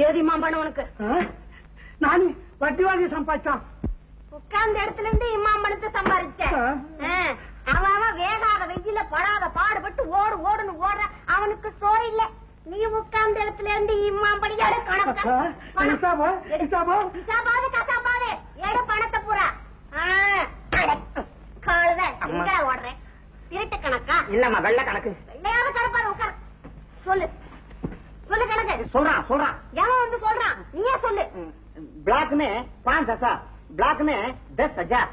ஏதிமா பணம் உனக்கு? நானு வட்டி வாங்கி சம்பாதிச்சான். உட்கார்ந்த இடத்துல இருந்து இம்மாம்பணத்தை சம்பாதிச்சேன். அவன் வேகாத வெயில படாத பாடுபட்டு ஓடுன்னு ஓடுற, அவனுக்கு சோறு இல்ல. நீ உட்கார்ந்த இடத்துல இருந்து இம்மாம்படியாடு கணக்காவது எடு பணத்தை பூரா. ஓடுறேன் திருட்டு கணக்கா? இல்லம்மா வெள்ள கணக்கு. வெள்ளையாவது கணப்பாது உட்கார். சொல்லு சொல்லு கணக்கு. சொல்றான். எவன் வந்து சொல்றான்? நீயே சொல்லு. ब्लैक में 5,000, ब्लैक में 10,000.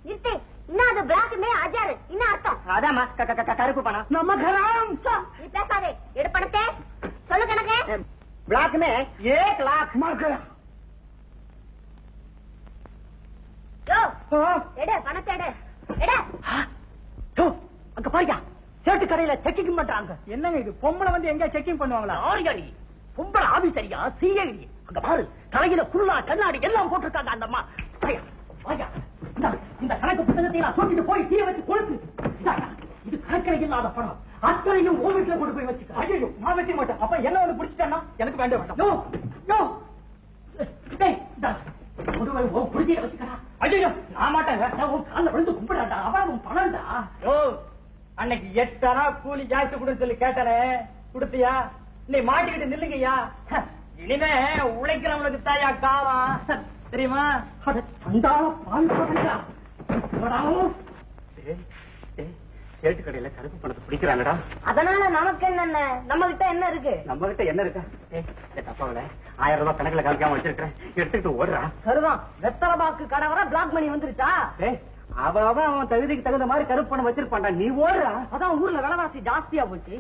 நிறுத்து. இன்னும் அது பிளாக் மே 1000 என்ன அர்த்தம்? அதாம்மா கருப்பு பணம். நம்ம கரம் நீ பேசாதே. எடு பணத்தை. சொல்லு கணக்கு. ब्लैक में 1 लाख. எடு பணத்தை எடு. எடு. அங்க பாருங்க, சேட்டு கடையில செக்கிங் பண்றாங்க. என்னங்க இது, பொம்பளை வந்து எங்க செக்கிங் பண்ணுவாங்களா? ஆரியாடி பொம்பளை ஆபீசரியா சிஐடி. அங்க பாரு, தலையில குள்ளா கண்ணாடி எல்லாம் போட்டிருக்காங்க. அந்த அம்மா இந்த கணக்கு புத்தகத்தை சொல்லிட்டு போய் தீய வச்சு கொழுத்து. இது கணக்கில் இல்லாத பணம், அத்தனையும் ஓ வீட்டுல கொண்டு போய் வச்சுக்க. ஐயோ, நான் வச்சுக்க மாட்டேன். அப்ப என்ன வந்து பிடிச்சிட்டா எனக்கு வேண்டாம். வச்சுக்கா. ஐயோ, நான் மாட்டேங்க. கால விழுந்து கும்பிடாண்டா. அவன் பணம்டா. அன்னைக்கு 8 அணா கூலி ஜாஸ்தி கொடுன்னு சொல்லி கேட்டானே, கொடுத்தியா? நீ மாட்டிக்கிட்டு நில்லுங்கய்யா. இனிமே உழைக்கிறவங்களுக்கு தாயா காலம் தெரியுமா? சேட்டு கடையில கருப்பு பணத்தை பிடிக்கிறாங்கடா. அதனால நமக்கு என்ன? நம்ம கிட்ட என்ன இருக்கு? நம்ம கிட்ட என்ன இருக்கா? தப்பாவில 1000 ரூபாய் கணக்குல காமிக்காம வச்சிருக்கிறேன், எடுத்துட்டு ஓடுறான். சரிதான். வெத்தரபாக்கு கடவர பிளாக் மணி வந்துருச்சா? அவன் தகுதிக்கு தகுந்த மாதிரி கருப்பு பணம் வச்சிருப்பான்டா. நீ ஓடுறா. அதான் ஊர்ல விலைவாசி ஜாஸ்தியா போச்சு.